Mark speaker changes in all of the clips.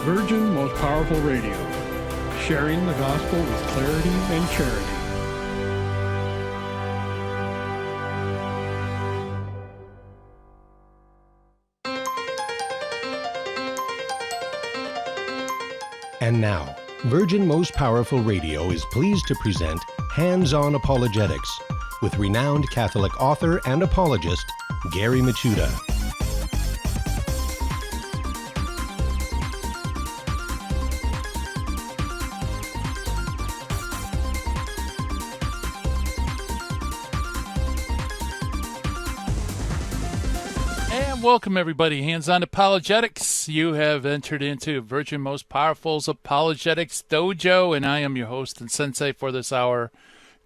Speaker 1: Virgin Most Powerful Radio, sharing the gospel with clarity and charity.
Speaker 2: And now, Virgin Most Powerful Radio is pleased to present Hands-On Apologetics with renowned Catholic author and apologist, Gary Michuta.
Speaker 3: Welcome, everybody. Hands-On Apologetics. You have entered into Virgin Most Powerful's Apologetics Dojo, and I am your host and sensei for this hour,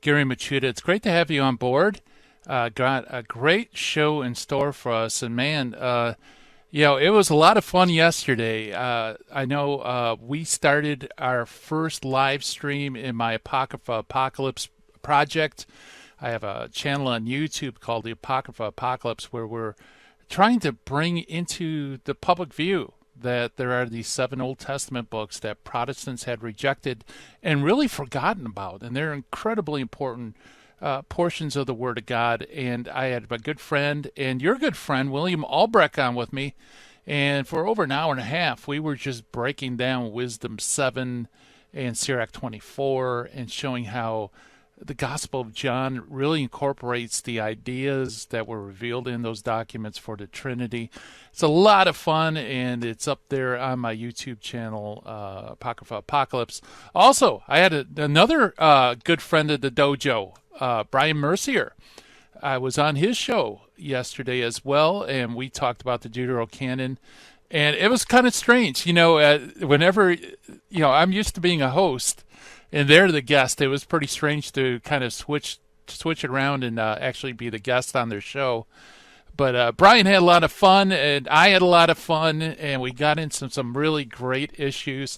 Speaker 3: Gary Michuta. It's great to have you on board. Got a great show in store for us, and man, it was a lot of fun yesterday. I know we started our first live stream in my Apocrypha Apocalypse project. I have a channel on YouTube called the Apocrypha Apocalypse where we're trying to bring into the public view that there are these 7 Old Testament books that Protestants had rejected and really forgotten about. And they're incredibly important portions of the Word of God. And I had my good friend and your good friend, William Albrecht, on with me. And for over an hour and a half, we were just breaking down Wisdom 7 and Sirach 24 and showing how the Gospel of John really incorporates the ideas that were revealed in those documents for the Trinity. It's a lot of fun, and it's up there on my YouTube channel, Apocrypha Apocalypse. Also, I had another good friend of the dojo, Brian Mercier. I was on his show yesterday as well, and we talked about the Deuterocanon. And it was kind of strange, whenever, I'm used to being a host, and they're the guest. It was pretty strange to kind of switch it around and actually be the guest on their show. But Brian had a lot of fun, and I had a lot of fun, and we got into some really great issues.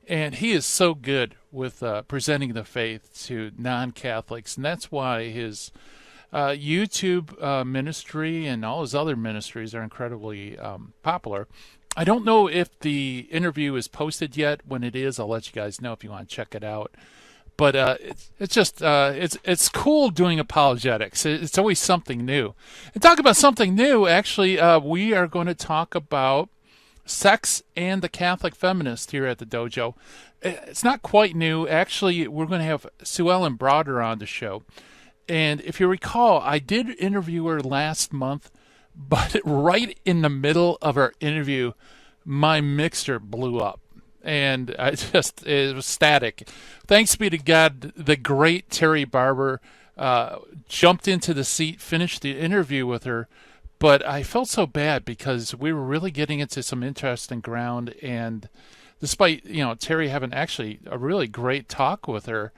Speaker 3: And he is so good with presenting the faith to non-Catholics, and that's why his YouTube ministry and all his other ministries are incredibly popular. I don't know if the interview is posted yet. When it is, I'll let you guys know if you want to check it out. But it's cool doing apologetics. It's always something new. And talk about something new, actually, we are going to talk about sex and the Catholic feminist here at the dojo. It's not quite new. Actually, we're going to have Sue Ellen Browder on the show. And if you recall, I did interview her last month, but right in the middle of our interview, my mixer blew up. And it was static. Thanks be to God, the great Terry Barber jumped into the seat, finished the interview with her. But I felt so bad because we were really getting into some interesting ground. And despite, Terry having actually a really great talk with her,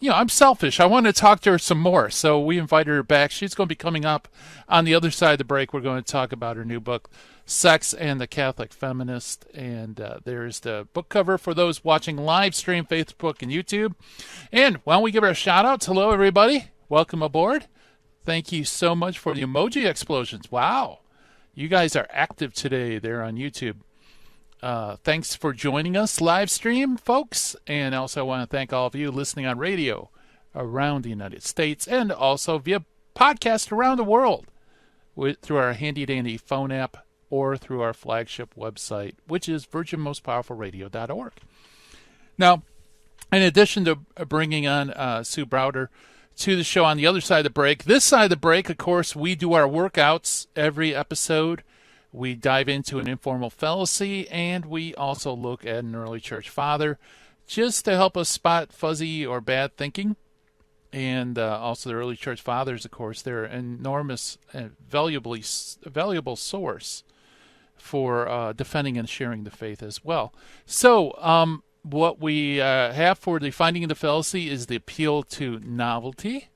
Speaker 3: I'm selfish. I want to talk to her some more. So we invited her back. She's going to be coming up on the other side of the break. We're going to talk about her new book, Sex and the Catholic Feminist. And there's the book cover for those watching live stream, Facebook and YouTube. And why don't we give her a shout out? Hello, everybody. Welcome aboard. Thank you so much for the emoji explosions. Wow. You guys are active today there on YouTube. Thanks for joining us live stream, folks. And also I want to thank all of you listening on radio around the United States and also via podcast around the world through our handy-dandy phone app or through our flagship website, which is virginmostpowerfulradio.org. Now, in addition to bringing on Sue Browder to the show on the other side of the break, this side of the break, of course, we do our workouts every episode. We dive into an informal fallacy, and we also look at an early church father just to help us spot fuzzy or bad thinking. And also the early church fathers, of course, they're an enormous and valuable source for defending and sharing the faith as well. So what we have for the Finding of the Fallacy is the appeal to novelty.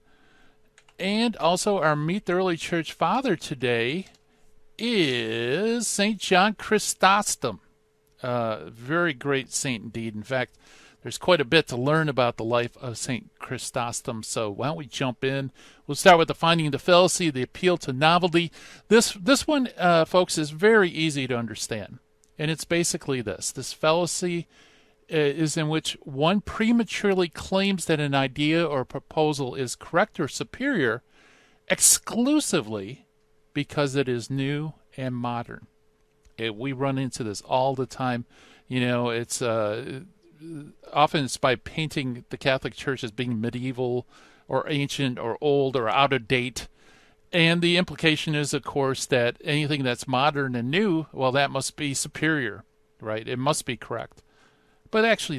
Speaker 3: And also our Meet the Early Church Father today is St. John Chrysostom. Very great saint indeed. In fact, there's quite a bit to learn about the life of St. Chrysostom, so why don't we jump in? We'll start with the Finding of the Fallacy, the appeal to novelty. This one, folks, is very easy to understand. And it's basically this. This fallacy is in which one prematurely claims that an idea or proposal is correct or superior exclusively because it is new and modern. We run into this all the time. It's often it's by painting the Catholic Church as being medieval or ancient or old or out of date. And the implication is, of course, that anything that's modern and new, well, that must be superior, right? It must be correct. But actually,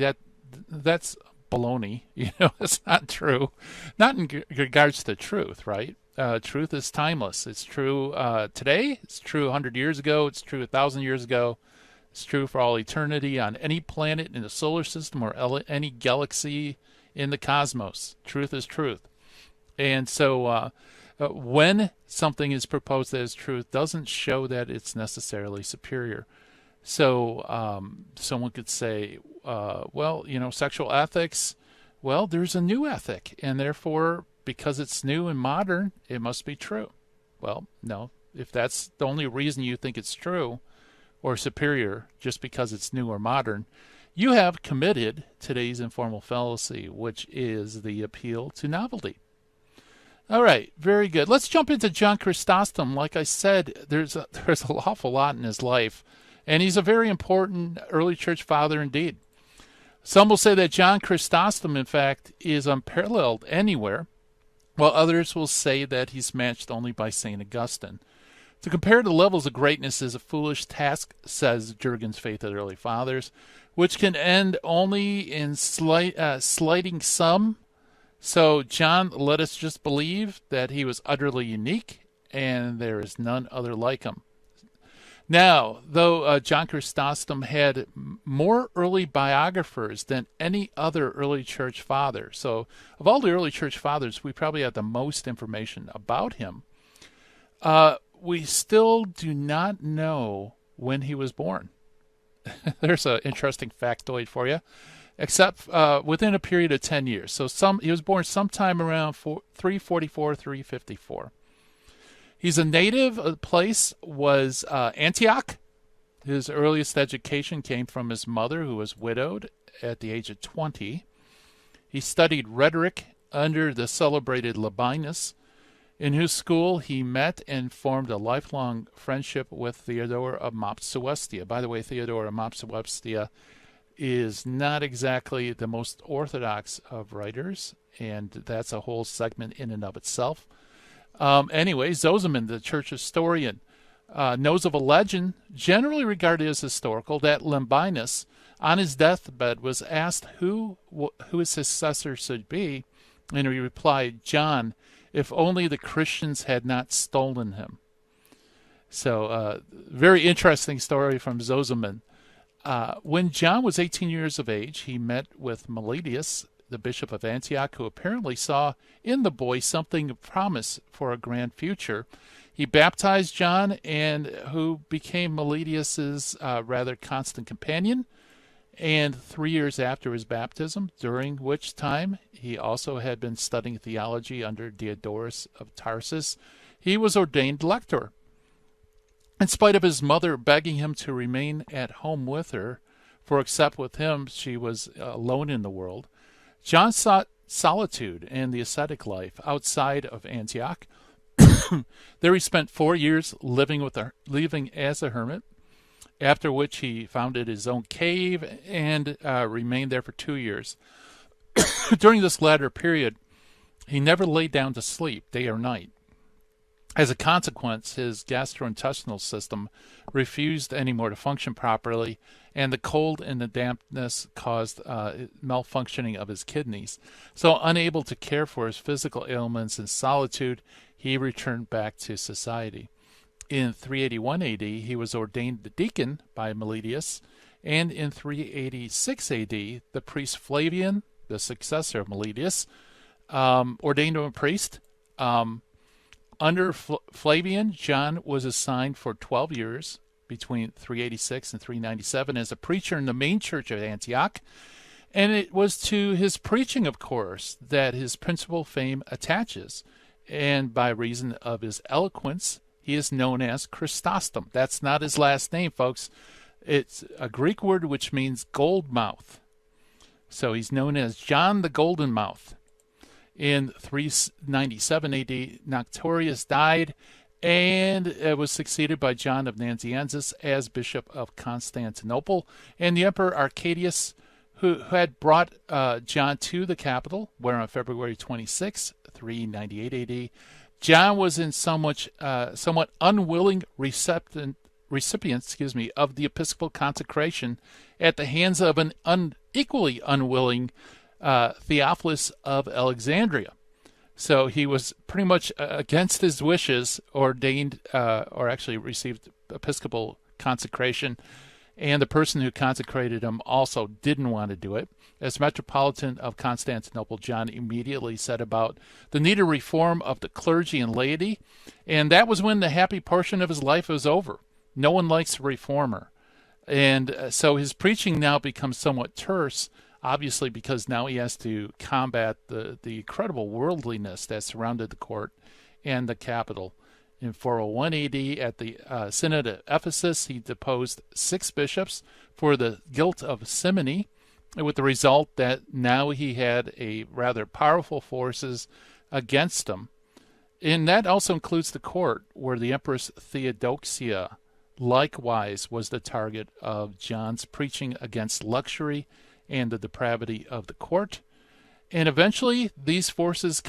Speaker 3: that's baloney. It's not true. Not in regards to truth, right? Truth is timeless. It's true today. It's true 100 years ago. It's true 1,000 years ago. It's true for all eternity on any planet in the solar system or any galaxy in the cosmos. Truth is truth. And so when something is proposed as truth doesn't show that it's necessarily superior. So someone could say, sexual ethics, well, there's a new ethic, and therefore, because it's new and modern, it must be true. Well, no. If that's the only reason you think it's true or superior, just because it's new or modern, you have committed today's informal fallacy, which is the appeal to novelty. All right, very good. Let's jump into John Chrysostom. Like I said, there's an awful lot in his life, and he's a very important early church father indeed. Some will say that John Chrysostom, in fact, is unparalleled anywhere, while others will say that he's matched only by St. Augustine. To compare the levels of greatness is a foolish task, says Jurgen's Faith of the Early Fathers, which can end only in slighting some. So, John, let us just believe that he was utterly unique, and there is none other like him. Now, though John Chrysostom had more early biographers than any other early church father, so of all the early church fathers, we probably have the most information about him. We still do not know when he was born. There's an interesting factoid for you. Except within a period of 10 years. So he was born sometime around 344, 354. He's a native of the place was Antioch. His earliest education came from his mother, who was widowed at the age of 20. He studied rhetoric under the celebrated Labienus, in whose school he met and formed a lifelong friendship with Theodore of Mopsuestia. By the way, Theodore of Mopsuestia is not exactly the most orthodox of writers, and that's a whole segment in and of itself. Anyway, Zosimund, the church historian, knows of a legend, generally regarded as historical, that Labienus, on his deathbed, was asked who his successor should be, and he replied, John, if only the Christians had not stolen him. So, very interesting story from Zosimund. When John was 18 years of age, he met with Meletius, the bishop of Antioch, who apparently saw in the boy something of promise for a grand future. He baptized John, and who became Meletius's rather constant companion. And 3 years after his baptism, during which time he also had been studying theology under Diodorus of Tarsus, he was ordained lector. In spite of his mother begging him to remain at home with her, for except with him she was alone in the world, John sought solitude and the ascetic life outside of Antioch. There he spent 4 years living as a hermit, after which he founded his own cave and remained there for 2 years. During this latter period, he never lay down to sleep, day or night. As a consequence, his gastrointestinal system refused anymore to function properly, and the cold and the dampness caused malfunctioning of his kidneys. So, unable to care for his physical ailments in solitude, he returned back to society. In 381 AD, he was ordained the deacon by Meletius, and in 386 AD, the priest Flavian, the successor of Meletius, ordained him a priest. Under Flavian, John was assigned for 12 years, between 386 and 397, as a preacher in the main church of Antioch. And it was to his preaching, of course, that his principal fame attaches. And by reason of his eloquence, he is known as Chrysostom. That's not his last name, folks. It's a Greek word which means gold mouth. So he's known as John the Golden Mouth. In 397 AD, Noctorius died, and it was succeeded by John of Nazianzus as Bishop of Constantinople. And the Emperor Arcadius, who had brought John to the capital, where on February 26, 398 AD, John was in somewhat unwilling recipient of the episcopal consecration at the hands of an equally unwilling Theophilus of Alexandria. So he was pretty much against his wishes ordained, or actually received episcopal consecration, and the person who consecrated him also didn't want to do it. As Metropolitan of Constantinople, John immediately set about the needed reform of the clergy and laity, and that was when the happy portion of his life was over. No one likes a reformer. And so his preaching now becomes somewhat terse, obviously because now he has to combat the incredible worldliness that surrounded the court and the capital. In 401 AD, at the Synod of Ephesus, he deposed 6 bishops for the guilt of simony, with the result that now he had a rather powerful forces against him. And that also includes the court, where the Empress Theodoxia likewise was the target of John's preaching against luxury and the depravity of the court. And eventually these forces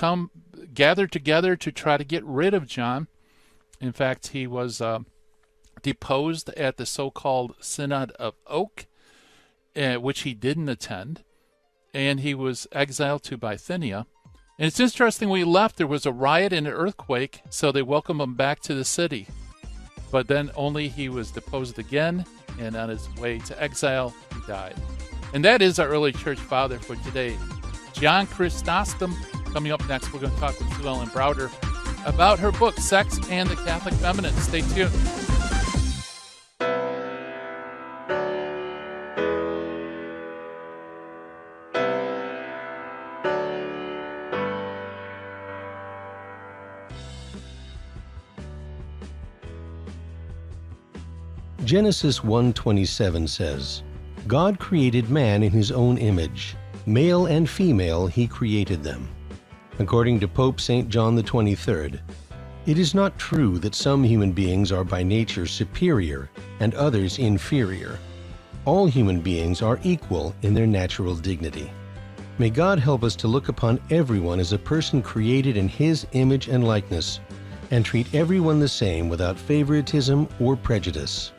Speaker 3: gather together to try to get rid of John. In fact, he was deposed at the so-called Synod of Oak, which he didn't attend, and he was exiled to Bithynia. And it's interesting, when he left, there was a riot and an earthquake, so they welcomed him back to the city. But then only he was deposed again, and on his way to exile, he died. And that is our early church father for today, John Chrysostom. Coming up next, we're going to talk with Sue Ellen Browder about her book, Sex and the Catholic Feminist. Stay tuned.
Speaker 2: Genesis 1:27 says, God created man in his own image. Male and female he created them. According to Pope St. John the 23rd, it is not true that some human beings are by nature superior and others inferior. All human beings are equal in their natural dignity. May God help us to look upon everyone as a person created in his image and likeness, and treat everyone the same without favoritism or prejudice.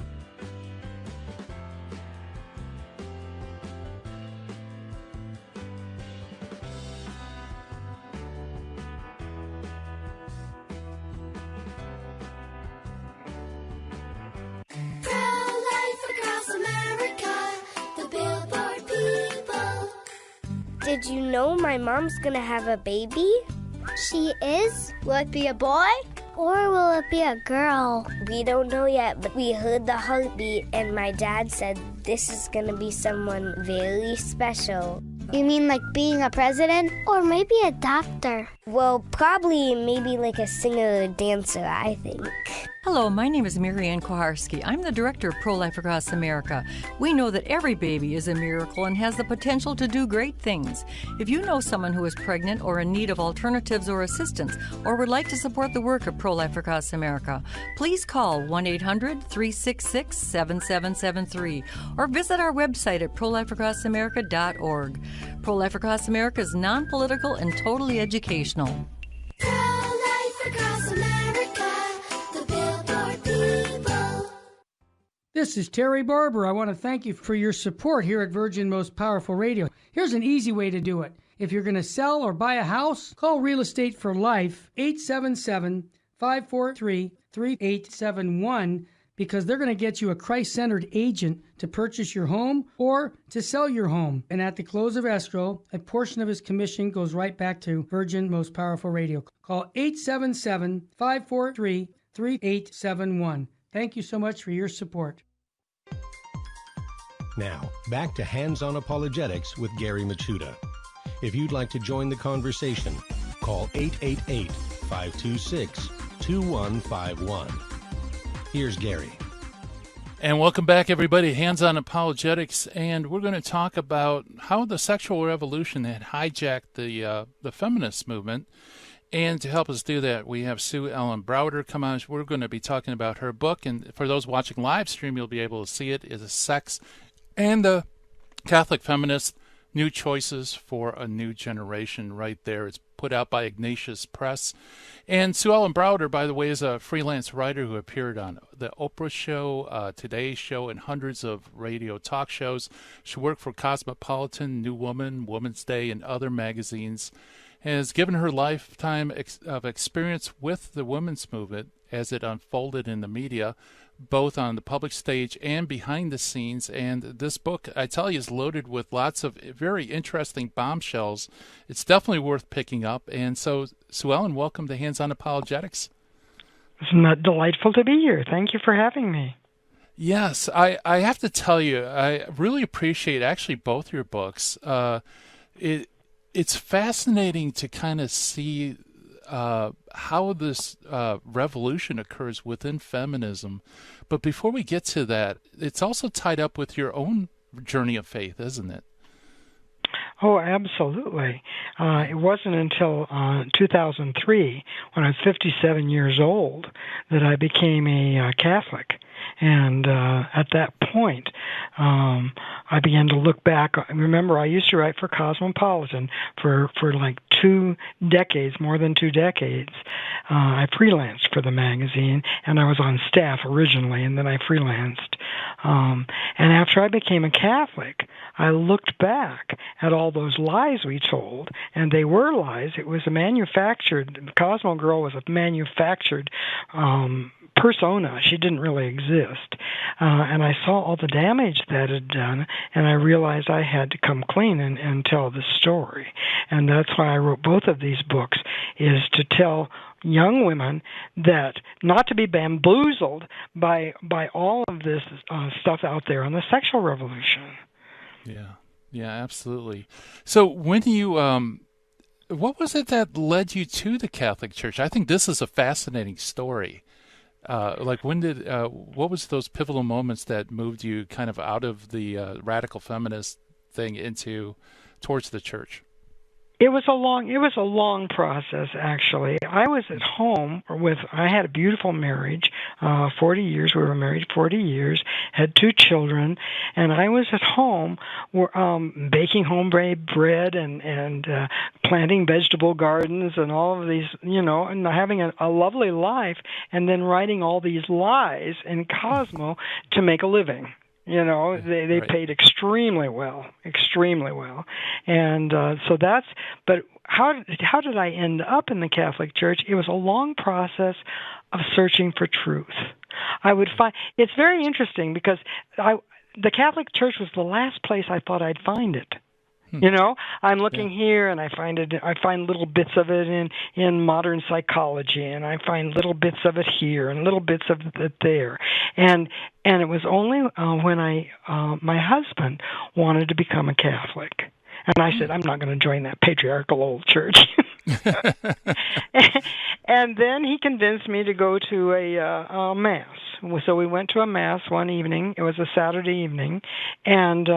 Speaker 4: Did you know my mom's gonna have a baby?
Speaker 5: She is? Will it be a boy? Or will it be a girl?
Speaker 4: We don't know yet, but we heard the heartbeat and my dad said this is gonna be someone very special.
Speaker 5: You mean like being a president? Or maybe a doctor?
Speaker 4: Well, probably maybe like a singer or dancer, I think.
Speaker 6: Hello, my name is Marianne Koharski. I'm the director of Pro-Life Across America. We know that every baby is a miracle and has the potential to do great things. If you know someone who is pregnant or in need of alternatives or assistance, or would like to support the work of Pro-Life Across America, please call 1-800-366-7773 or visit our website at prolifeacrossamerica.org. Pro-Life Across America is non-political and totally educational.
Speaker 7: Pro-Life Across America, the Billboard people.
Speaker 8: This is Terry Barber. I want to thank you for your support here at Virgin Most Powerful Radio. Here's an easy way to do it. If you're going to sell or buy a house, call Real Estate for Life, 877-543-3871, because they're going to get you a Christ-centered agent to purchase your home or to sell your home. And at the close of escrow, a portion of his commission goes right back to Virgin Most Powerful Radio. Call 877-543-3871. Thank you so much for your support.
Speaker 2: Now, back to Hands-on Apologetics with Gary Machuda. If you'd like to join the conversation, call 888-526-2151. Here's Gary.
Speaker 3: And welcome back, everybody. Hands on Apologetics, and we're going to talk about how the sexual revolution had hijacked the feminist movement. And to help us do that, we have Sue Ellen Browder come on. We're going to be talking about her book, and for those watching live stream, you'll be able to see it. Is Sex and the Catholic Feminist: New Choices for a New Generation. Right there, it's put out by Ignatius Press. And Sue Ellen Browder, by the way, is a freelance writer who appeared on the Oprah Show, Today's Show, and hundreds of radio talk shows. She worked for Cosmopolitan, New Woman, Woman's Day, and other magazines. Has given her lifetime of experience with the women's movement as it unfolded in the media, both on the public stage and behind the scenes. And this book, I tell you, is loaded with lots of very interesting bombshells. It's definitely worth picking up. And so, Sue Ellen, welcome to Hands on Apologetics.
Speaker 9: It's delightful to be here. Thank you for having me.
Speaker 3: Yes, I have to tell you, I really appreciate actually both your books. It's fascinating to kind of see how this revolution occurs within feminism. But before we get to that, it's also tied up with your own journey of faith, isn't it?
Speaker 9: Oh, absolutely. It wasn't until 2003, when I was 57 years old, that I became a Catholic. And at that point, I began to look back. Remember, I used to write for Cosmopolitan for like 2 decades, more than 2 decades. I freelanced for the magazine, and I was on staff originally, and then I freelanced. And after I became a Catholic, I looked back at all those lies we told, and they were lies. It was a manufactured, the Cosmo Girl was a manufactured persona. She didn't really exist. And I saw all the damage that had done, and I realized I had to come clean and tell the story. And that's why I wrote both of these books, is to tell young women that not to be bamboozled by all of this stuff out there on the sexual revolution.
Speaker 3: Yeah, absolutely. So when you, what was it that led you to the Catholic Church? I think this is a fascinating story. Like what was those pivotal moments that moved you kind of out of the radical feminist thing towards the church?
Speaker 9: It was a long process, actually. I was at home I had a beautiful marriage, 40 years. We were married 40 years, had 2 children, and I was at home baking homemade bread and planting vegetable gardens and all of these, and having a lovely life, and then writing all these lies in Cosmo to make a living. They
Speaker 3: Right.
Speaker 9: paid extremely well. And so but how did I end up in the Catholic Church? It was a long process of searching for truth. I would find, it's very interesting because the Catholic Church was the last place I thought I'd find it. I'm looking here, and I find little bits of it in modern psychology, and I find little bits of it here and little bits of it there. And it was only when my husband wanted to become a Catholic. And I said, I'm not going to join that patriarchal old church. And then he convinced me to go to a Mass. So we went to a Mass one evening. It was a Saturday evening. And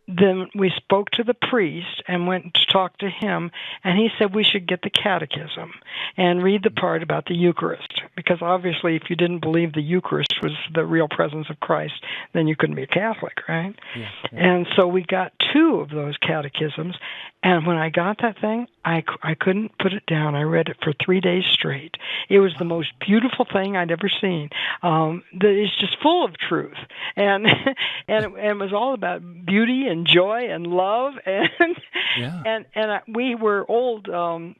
Speaker 9: then we spoke to the priest and went to talk to him, and he said we should get the catechism and read the part about the Eucharist, because obviously if you didn't believe the Eucharist was the real presence of Christ, then you couldn't be a Catholic, right? Yeah. And so we got 2 of those catechisms, and when I got that thing, I couldn't put it down. I read it for 3 days straight. It was the most beautiful thing I'd ever seen. It's just full of truth, and it was all about beauty and joy and love, and we were old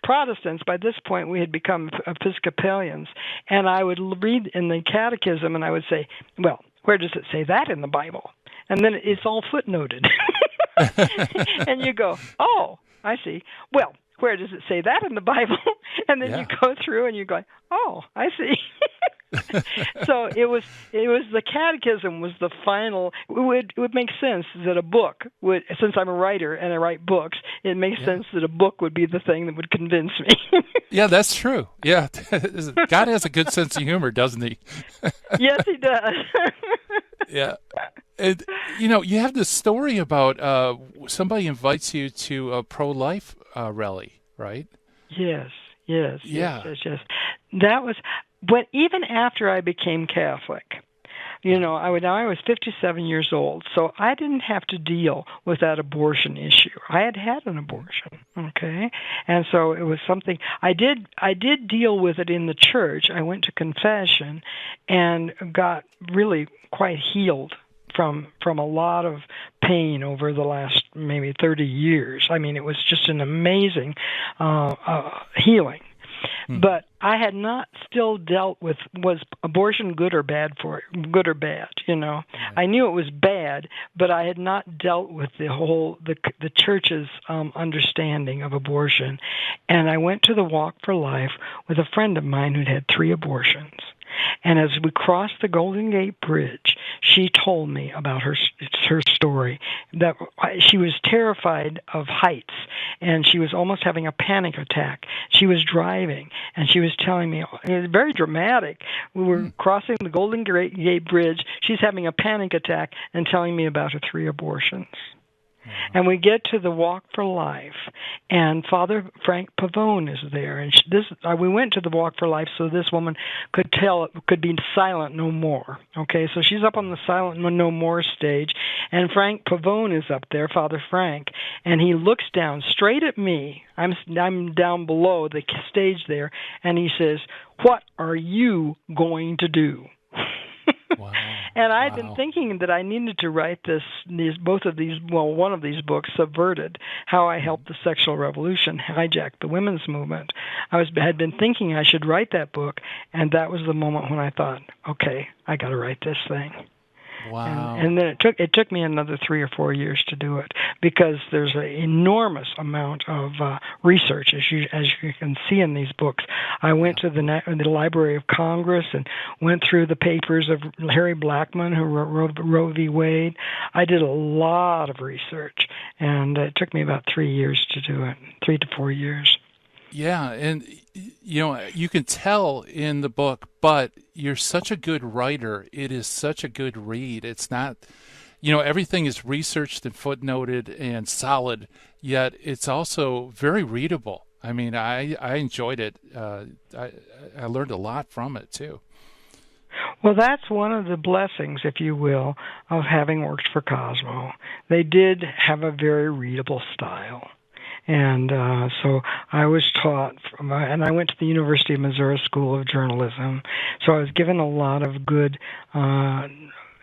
Speaker 9: Protestants. By this point, we had become Episcopalians, and I would read in the catechism, and I would say, well, where does it say that in the Bible? And then it's all footnoted. And you go, oh, I see. Well, where does it say that in the Bible? And then you go through and you go, oh, I see. So it was the catechism was the final. It would make sense that a book would, since I'm a writer and I write books, it makes sense that a book would be the thing that would convince me.
Speaker 3: Yeah, that's true. Yeah, God has a good sense of humor, doesn't he?
Speaker 9: Yes, he does.
Speaker 3: Yeah. And, you have this story about somebody invites you to a pro-life rally, right?
Speaker 9: Yes.
Speaker 3: Yeah.
Speaker 9: Yes. That was, but even after I became Catholic, I was 57 years old, so I didn't have to deal with that abortion issue. I had an abortion, okay, and so it was something I did deal with it in the church. I went to confession and got really quite healed from a lot of pain over the last maybe 30 years. I mean, it was just an amazing healing. But I had not still dealt with, was abortion good or bad? I knew it was bad, but I had not dealt with the church's understanding of abortion. And I went to the Walk for Life with a friend of mine who'd had 3 abortions. And as we crossed the Golden Gate Bridge, she told me about her story, that she was terrified of heights, and she was almost having a panic attack. She was driving, and she was telling me, it was very dramatic. We were crossing the Golden Gate Bridge. She's having a panic attack and telling me about her 3 abortions. And we get to the Walk for Life, and Father Frank Pavone is there. And we went to the Walk for Life so this woman could be silent no more. Okay, so she's up on the silent no more stage, and Frank Pavone is up there, Father Frank, and he looks down straight at me. I'm down below the stage there, and he says, "What are you going to do?"
Speaker 3: Wow.
Speaker 9: And I'd been thinking that I needed to write one of these books, Subverted, How I Helped the Sexual Revolution Hijack the Women's Movement. Had been thinking I should write that book, and that was the moment when I thought, okay, I got to write this thing.
Speaker 3: Wow.
Speaker 9: And then it took me another 3 or 4 years to do it, because there's an enormous amount of research, as you can see in these books. I went to the Library of Congress and went through the papers of Harry Blackmun, who wrote Roe v. Wade. I did a lot of research, and it took me about 3 years to do it, 3 to 4 years.
Speaker 3: Yeah, and you can tell in the book, but you're such a good writer. It is such a good read. It's not, everything is researched and footnoted and solid, yet it's also very readable. I mean, I enjoyed it. I learned a lot from it, too.
Speaker 9: Well, that's one of the blessings, if you will, of having worked for Cosmo. They did have a very readable style. And so I was taught, and I went to the University of Missouri School of Journalism, so I was given a lot of good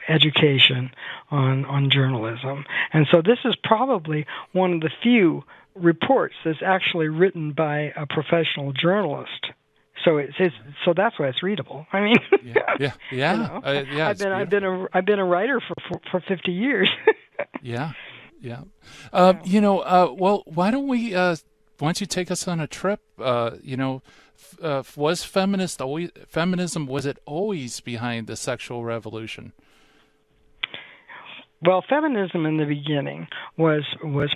Speaker 9: education on journalism. And so this is probably one of the few reports that's actually written by a professional journalist. So so that's why it's readable. I mean,
Speaker 3: yeah.
Speaker 9: I've been a writer for 50 years.
Speaker 3: Yeah. Yeah. Well, why don't you take us on a trip? Was feminism, was it always behind the sexual revolution?
Speaker 9: Well, feminism in the beginning was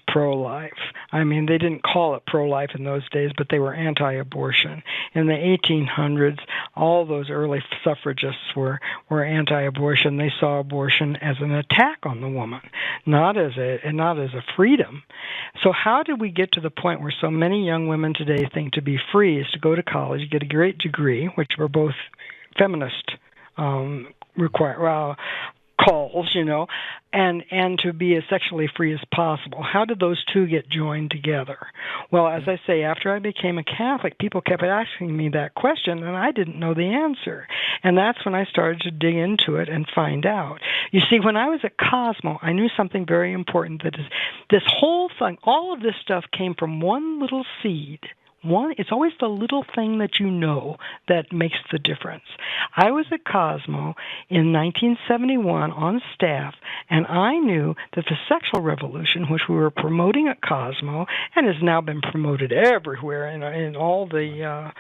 Speaker 9: pro-life. I mean, they didn't call it pro-life in those days, but they were anti-abortion. In the 1800s, all those early suffragists were anti-abortion. They saw abortion as an attack on the woman, not as a freedom. So how did we get to the point where so many young women today think to be free is to go to college, get a great degree, which were both feminist calls, and to be as sexually free as possible. How did those two get joined together? Well, as I say, after I became a Catholic, people kept asking me that question, and I didn't know the answer. And that's when I started to dig into it and find out. You see, when I was at Cosmo, I knew something very important, that is, this whole thing, all of this stuff came from one little seed, It's always the little thing that you know that makes the difference. I was at Cosmo in 1971 on staff, and I knew that the sexual revolution, which we were promoting at Cosmo and has now been promoted everywhere in all the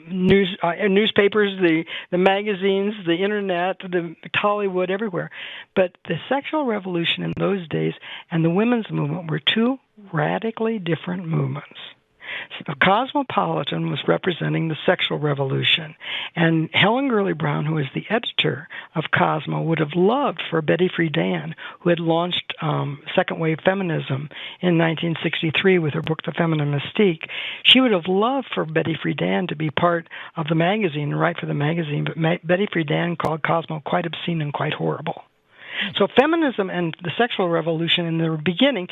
Speaker 9: newspapers, the magazines, the internet, the Hollywood, everywhere. But the sexual revolution in those days and the women's movement were two radically different movements. So Cosmopolitan was representing the sexual revolution, and Helen Gurley Brown, who is the editor of Cosmo, would have loved for Betty Friedan, who had launched second wave feminism in 1963 with her book The Feminine Mystique. She would have loved for Betty Friedan to be part of the magazine and write for the magazine, but Betty Friedan called Cosmo quite obscene and quite horrible. So feminism and the sexual revolution in the beginning,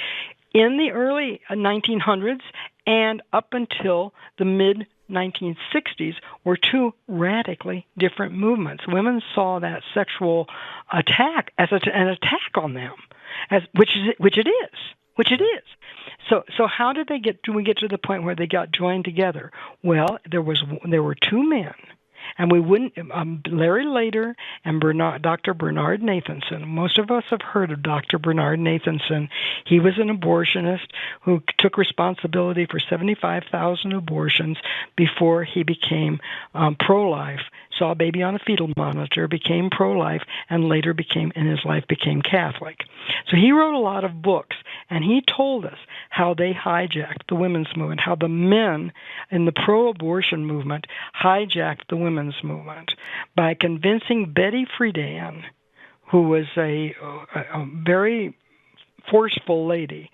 Speaker 9: in the early 1900s and up until the mid-1960s, were two radically different movements. Women saw that sexual attack as an attack on them, which it is. So how did we get to the point where they got joined together? Well, there were two men. And we wouldn't, Larry Lader and Dr. Bernard Nathanson. Most of us have heard of Dr. Bernard Nathanson. He was an abortionist who took responsibility for 75,000 abortions before he became pro-life, saw a baby on a fetal monitor, became pro-life, and later became Catholic. So he wrote a lot of books, and he told us how they hijacked the women's movement, how the men in the pro-abortion movement hijacked the women's movement by convincing Betty Friedan, who was a very forceful lady,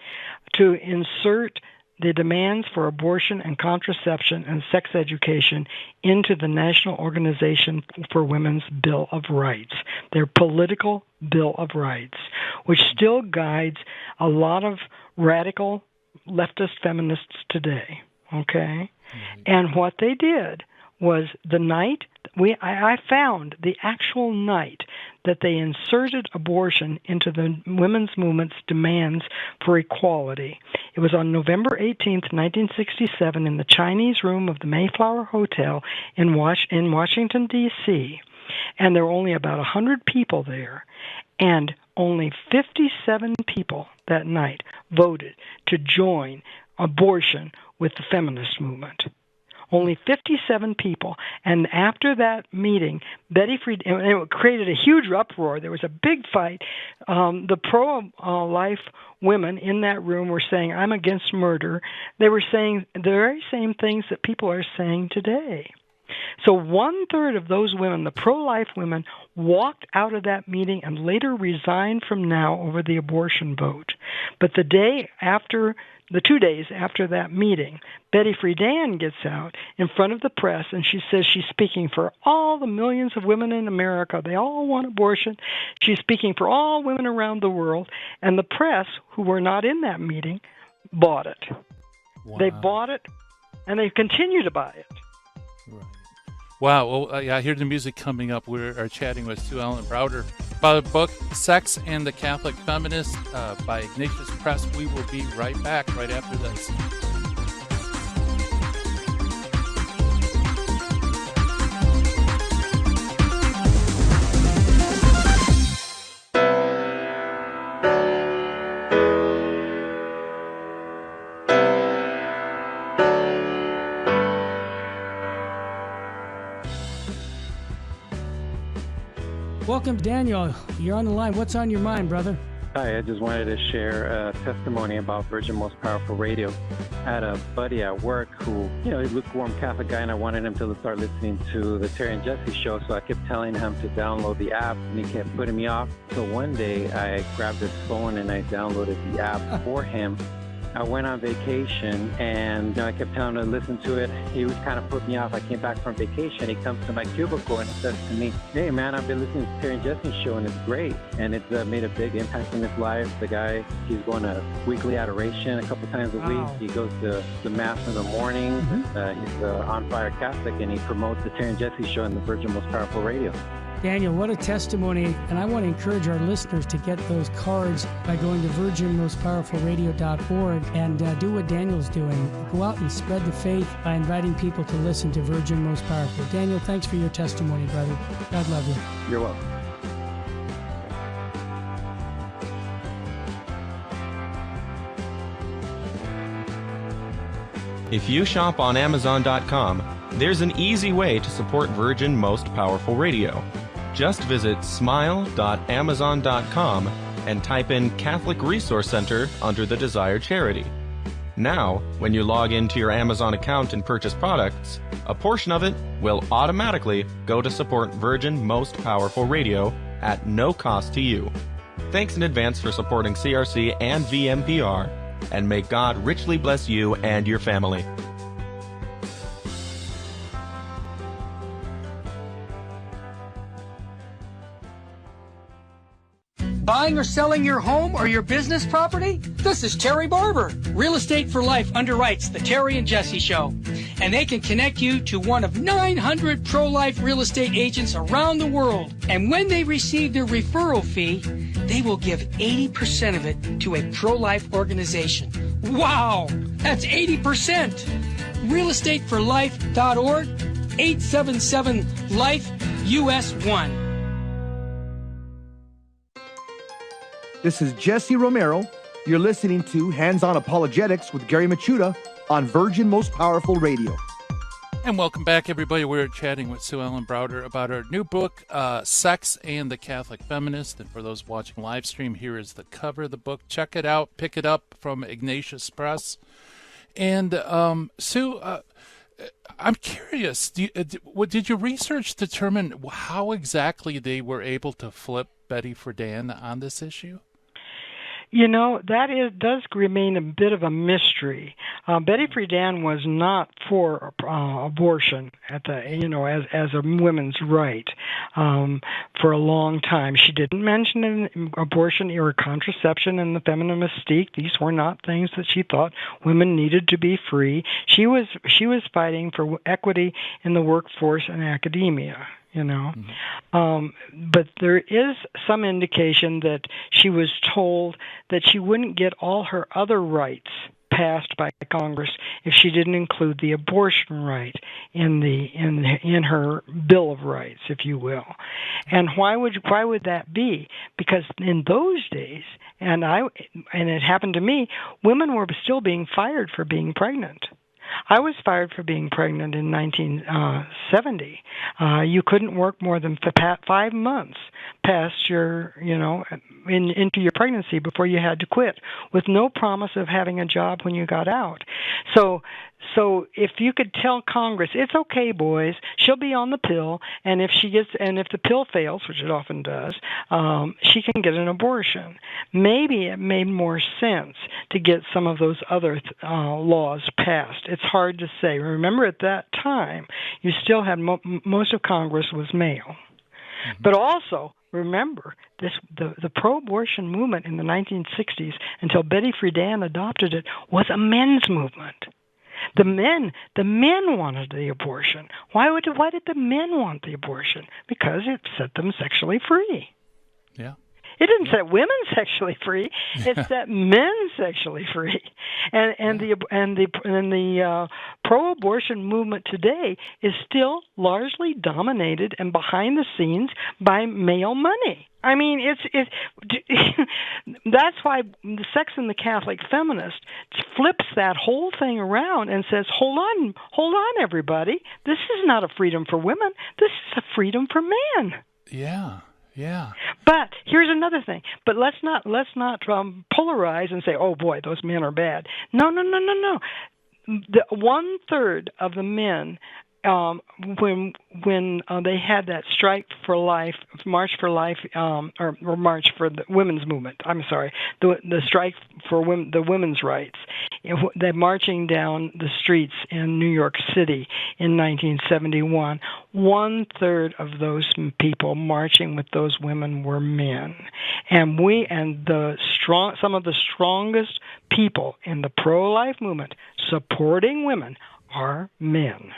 Speaker 9: to insert the demands for abortion and contraception and sex education into the National Organization for Women's Bill of Rights, their political Bill of Rights, which still guides a lot of radical leftist feminists today, okay? Mm-hmm. And what they did was the night, I found the actual night that they inserted abortion into the women's movement's demands for equality. It was on November 18th, 1967, in the Chinese room of the Mayflower Hotel in Washington, D.C., and there were only about 100 people there, and only 57 people that night voted to join abortion with the feminist movement. Only 57 people. And after that meeting, Betty Friedan, and it created a huge uproar. There was a big fight. The pro-life women in that room were saying, "I'm against murder." They were saying the very same things that people are saying today. So 1/3 of those women, the pro-life women, walked out of that meeting and later resigned from NOW over the abortion vote. But the 2 days after that meeting, Betty Friedan gets out in front of the press and she says she's speaking for all the millions of women in America. They all want abortion. She's speaking for all women around the world. And the press, who were not in that meeting, bought it. Wow. They bought it, and they continue to buy it.
Speaker 3: Right. Wow. Well, I hear the music coming up. We are chatting with Sue Ellen Browder about a book, Sex and the Catholic Feminist, by Ignatius Press. We will be right back right after this.
Speaker 8: Welcome, Daniel. You're on the line. What's on your mind, brother?
Speaker 10: Hi, I just wanted to share a testimony about Virgin Most Powerful Radio. I had a buddy at work who, he's a lukewarm Catholic guy, and I wanted him to start listening to the Terry and Jesse show, so I kept telling him to download the app, and he kept putting me off. So one day, I grabbed his phone and I downloaded the app for him. I went on vacation, and I kept telling him to listen to it. He was kind of put me off. I came back from vacation. He comes to my cubicle and says to me, "Hey, man, I've been listening to Terry and Jesse's show, and it's great." And it's made a big impact in his life. The guy, he's going to weekly adoration a couple times a week. He goes to the Mass in the morning. Mm-hmm. He's an on-fire Catholic, and he promotes the Terry and Jesse show in the Virgin Most Powerful Radio.
Speaker 8: Daniel, what a testimony. And I want to encourage our listeners to get those cards by going to virginmostpowerfulradio.org and do what Daniel's doing. Go out and spread the faith by inviting people to listen to Virgin Most Powerful. Daniel, thanks for your testimony, brother. God love you.
Speaker 11: You're welcome.
Speaker 12: If you shop on Amazon.com, there's an easy way to support Virgin Most Powerful Radio. Just visit smile.amazon.com and type in Catholic Resource Center under the desired charity. Now, when you log into your Amazon account and purchase products, a portion of it will automatically go to support Virgin Most Powerful Radio at no cost to you. Thanks in advance for supporting CRC and VMPR, and may God richly bless you and your family.
Speaker 8: Buying or selling your home or your business property? This is Terry Barber. Real Estate for Life underwrites the Terry and Jesse Show. And they can connect you to one of 900 pro-life real estate agents around the world. And when they receive their referral fee, they will give 80% of it to a pro-life organization. Wow! That's 80%! realestateforlife.org, 877-LIFE-US1.
Speaker 11: This is Jesse Romero. You're listening to Hands-On Apologetics with Gary Machuda on Virgin Most Powerful Radio.
Speaker 3: And welcome back, everybody. We're chatting with Sue Ellen Browder about her new book, Sex and the Catholic Feminist. And for those watching live stream, here is the cover of the book. Check it out. Pick it up from Ignatius Press. And Sue, I'm curious, did your research determine how exactly they were able to flip Betty Friedan on this issue?
Speaker 9: You know, does remain a bit of a mystery. Betty Friedan was not for abortion as a women's right for a long time. She didn't mention abortion or contraception in the feminine mystique. These were not things that she thought women needed to be free. She was fighting for equity in the workforce and academia. But there is some indication that she was told that she wouldn't get all her other rights passed by Congress if she didn't include the abortion right in her Bill of Rights, if you will. And why would that be? Because in those days, and it happened to me, women were still being fired for being pregnant. I was fired for being pregnant in 1970. You couldn't work more than 5 months past your, into your pregnancy before you had to quit, with no promise of having a job when you got out. So if you could tell Congress, it's okay, boys, she'll be on the pill, and if the pill fails, which it often does, she can get an abortion. Maybe it made more sense to get some of those other laws passed. It's hard to say. Remember, at that time, you still had most of Congress was male. Mm-hmm. But also, remember, the pro-abortion movement in the 1960s, until Betty Friedan adopted it, was a men's movement. The men wanted the abortion. Why did the men want the abortion? Because it set them sexually free.
Speaker 3: Yeah.
Speaker 9: It didn't set women sexually free. It set men sexually free. And the pro-abortion movement today is still largely dominated and behind the scenes by male money. I mean, that's why the Sex and the Catholic Feminist flips that whole thing around and says, hold on, everybody. This is not a freedom for women. This is a freedom for men.
Speaker 3: Yeah. Yeah.
Speaker 9: But here's another thing. But let's not polarize and say, oh boy, those men are bad. No. 1/3 of the men, when they had that strike for life, march for life, or march for the women's movement. I'm sorry, the strike for the women's rights. They're marching down the streets in New York City in 1971. 1/3 of those people marching with those women were men, and some of the strongest people in the pro-life movement supporting women are men.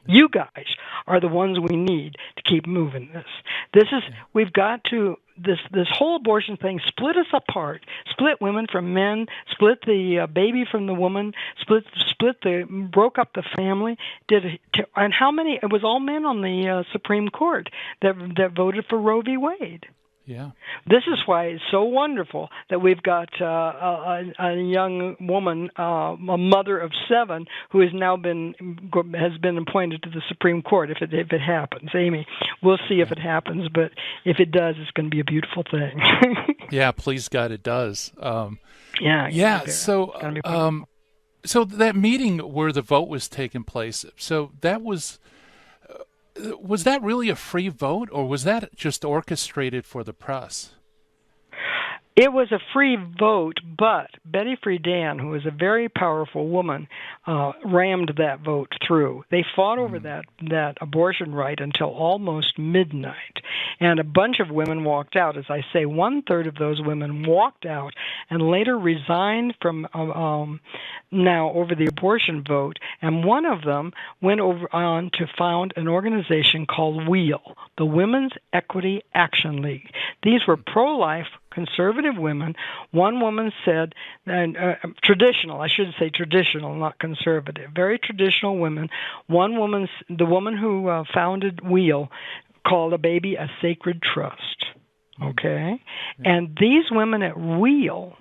Speaker 9: You guys are the ones we need to keep moving this. We've got to, this whole abortion thing split us apart, split women from men, split the baby from the woman, broke up the family. And how many? It was all men on the Supreme Court that voted for Roe v. Wade.
Speaker 3: Yeah.
Speaker 9: This is why it's so wonderful that we've got a young woman, a mother of 7, who has now been appointed to the Supreme Court. If it happens, Amy, we'll see if it happens. But if it does, it's going to be a beautiful thing.
Speaker 3: Yeah, please God, it does.
Speaker 9: Yeah.
Speaker 3: So that meeting where the vote was taking place. So that was that really a free vote, or was that just orchestrated for the press?
Speaker 9: It was a free vote, but Betty Friedan, who was a very powerful woman, rammed that vote through. They fought over that abortion right until almost midnight, and a bunch of women walked out. As I say, 1/3 of those women walked out and later resigned from now over the abortion vote, and one of them went on to found an organization called WHEEL, the Women's Equity Action League. These were pro-life conservative women. One woman said, traditional, I should say traditional, not conservative, very traditional women. One woman, the woman who founded WHEEL, called a baby a sacred trust. Okay? Yeah. And these women at WHEEL,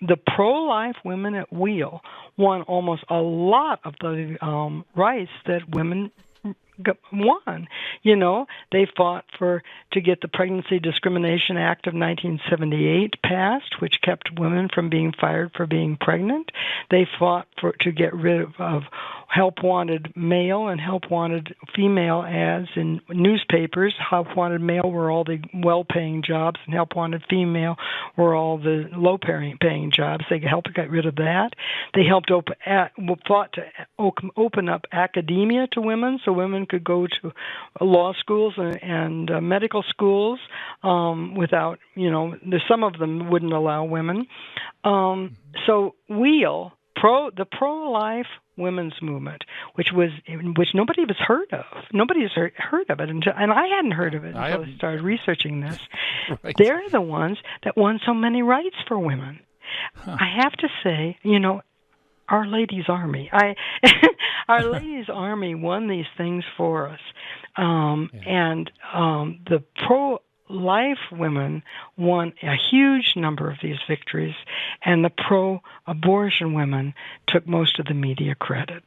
Speaker 9: the pro-life women at WHEEL, won almost a lot of the rights that women won. They fought to get the Pregnancy Discrimination Act of 1978 passed, which kept women from being fired for being pregnant. They fought to get rid of help wanted male and help wanted female ads in newspapers. Help wanted male were all the well-paying jobs, and help wanted female were all the low-paying jobs. They helped get rid of that. They fought to open up academia to women, so women could go to law schools and medical schools without, some of them wouldn't allow women. So WHEEL, the pro-life women's movement, which nobody has heard of. Nobody has heard of it and I hadn't heard of it until I started researching this. Right. They're the ones that won so many rights for women. Huh. I have to say, Our Lady's Army. Our Lady's Army won these things for us, and the pro-life women won a huge number of these victories, and the pro-abortion women took most of the media credit.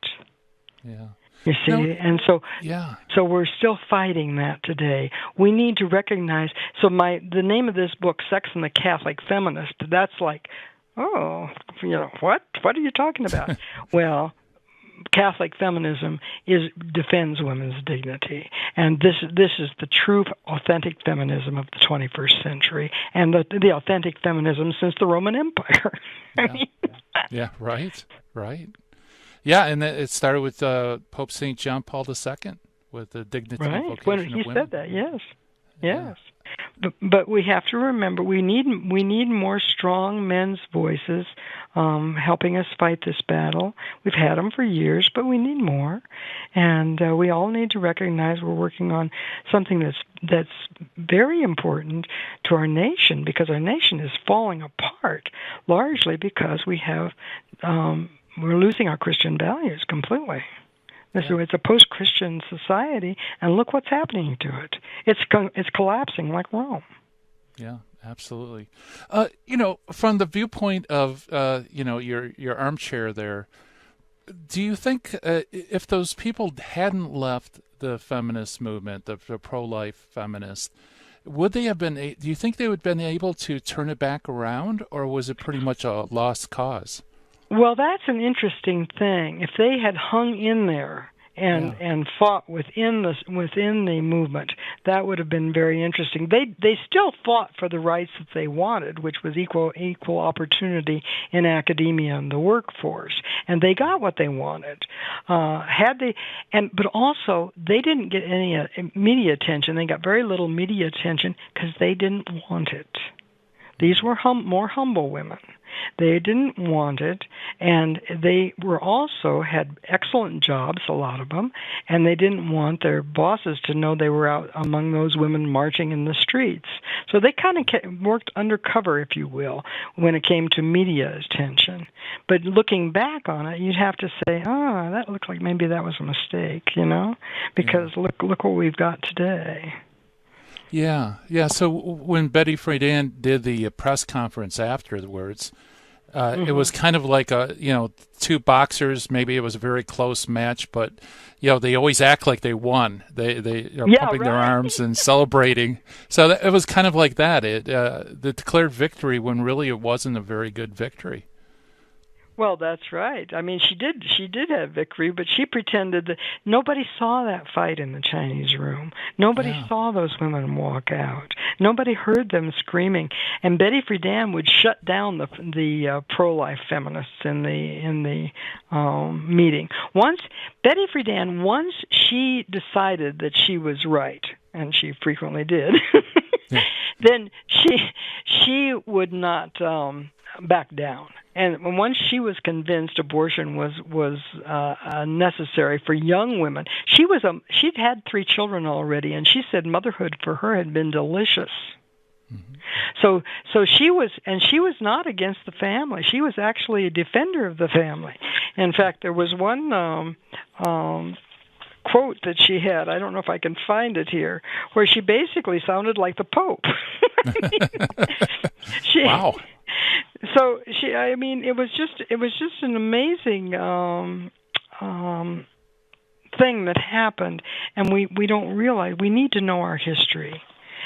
Speaker 3: Yeah.
Speaker 9: You see, so we're still fighting that today. We need to recognize. So the name of this book, Sex and the Catholic Feminist, that's like, what are you talking about? Well, Catholic feminism defends women's dignity, and this is the true, authentic feminism of the 21st century, and the authentic feminism since the Roman Empire.
Speaker 3: Yeah, right. Yeah, and it started with Pope St. John Paul II with the dignity and vocation
Speaker 9: when
Speaker 3: of
Speaker 9: he
Speaker 3: women.
Speaker 9: said that, yes. But we have to remember we need more strong men's voices helping us fight this battle. We've had them for years, but we need more, and we all need to recognize we're working on something that's very important to our nation, because our nation is falling apart largely because we're losing our Christian values completely. It's a post-Christian society, and look what's happening to it. It's collapsing like Rome.
Speaker 3: Yeah, absolutely. From the viewpoint of your armchair there, do you think if those people hadn't left the feminist movement, the pro-life feminists, would they have been? Do you think they would have been able to turn it back around, or was it pretty much a lost cause?
Speaker 9: Well, that's an interesting thing. If they had hung in there and fought within the movement, that would have been very interesting. They still fought for the rights that they wanted, which was equal opportunity in academia and the workforce, and they got what they wanted. But also they didn't get any media attention. They got very little media attention because they didn't want it. These were more humble women. They didn't want it, And they were also had excellent jobs, a lot of them, and they didn't want their bosses to know they were out among those women marching in the streets. So they kind of worked undercover, if you will, when it came to media attention. But looking back on it, you'd have to say, that looks like maybe that was a mistake, because look what we've got today.
Speaker 3: Yeah. So when Betty Friedan did the press conference afterwards, it was kind of like two boxers. Maybe it was a very close match, but they always act like they won. They are pumping their arms and celebrating. So it was kind of like that. It the declared victory when really it wasn't a very good victory.
Speaker 9: Well, that's right. I mean, she did have victory, but she pretended that nobody saw that fight in the Chinese room. Nobody saw those women walk out. Nobody heard them screaming. And Betty Friedan would shut down the pro-life feminists in the meeting. Once she decided that she was right, and she frequently did, then she would not back down. And once she was convinced abortion was necessary for young women, she'd had 3 children already, and she said motherhood for her had been delicious. Mm-hmm. So she was not against the family. She was actually a defender of the family. In fact, there was one quote that she had, I don't know if I can find it here, where she basically sounded like the Pope.
Speaker 3: Wow.
Speaker 9: So it was just an amazing thing that happened, and we don't realize we need to know our history.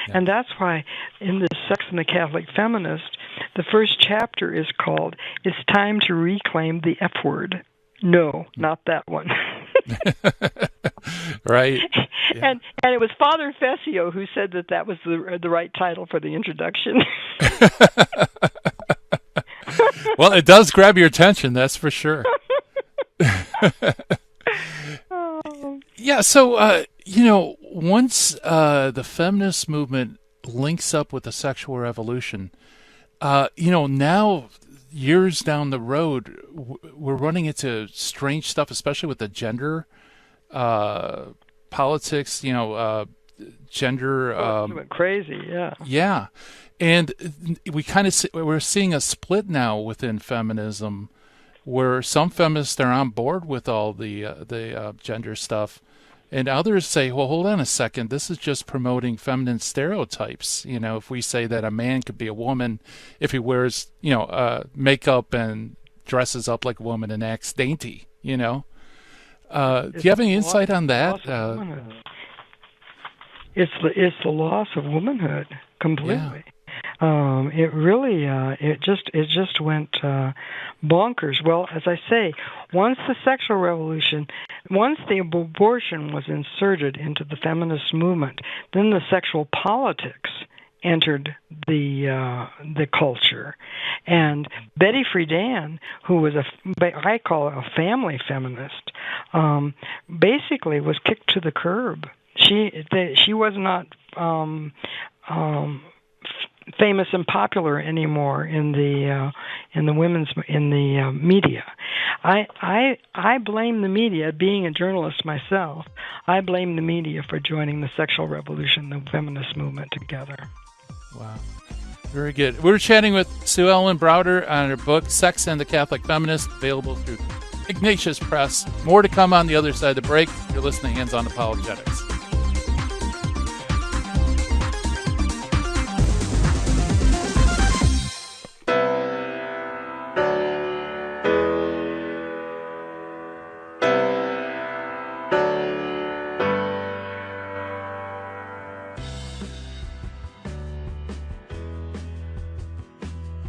Speaker 9: Yeah. And that's why in this Sex and the Catholic Feminist, the first chapter is called "It's Time to Reclaim the F Word." No, not that one.
Speaker 3: Right. Yeah.
Speaker 9: And it was Father Fessio who said that was the right title for the introduction.
Speaker 3: Well, it does grab your attention, that's for sure. Yeah, so, once the feminist movement links up with the sexual revolution, now years down the road, we're running into strange stuff, especially with the gender politics, gender...
Speaker 9: went crazy, yeah.
Speaker 3: Yeah. And we're seeing a split now within feminism, where some feminists are on board with all the gender stuff, and others say, "Well, hold on a second. This is just promoting feminine stereotypes. If we say that a man could be a woman if he wears, makeup and dresses up like a woman and acts dainty. Do you have any insight on that?
Speaker 9: It's the loss of womanhood completely." Yeah. It really, it just went bonkers. Well, as I say, once the sexual revolution, once the abortion was inserted into the feminist movement, then the sexual politics entered the culture, and Betty Friedan, who was I call her a family feminist, basically was kicked to the curb. She was not famous and popular anymore in the media. I blame the media. Being a journalist myself, I blame the media for joining the sexual revolution, the feminist movement together.
Speaker 3: Wow. Very good. We're chatting with Sue Ellen Browder on her book, Sex and the Catholic Feminist, available through Ignatius Press. More to come on the other side of the break. You're listening to Hands on Apologetics.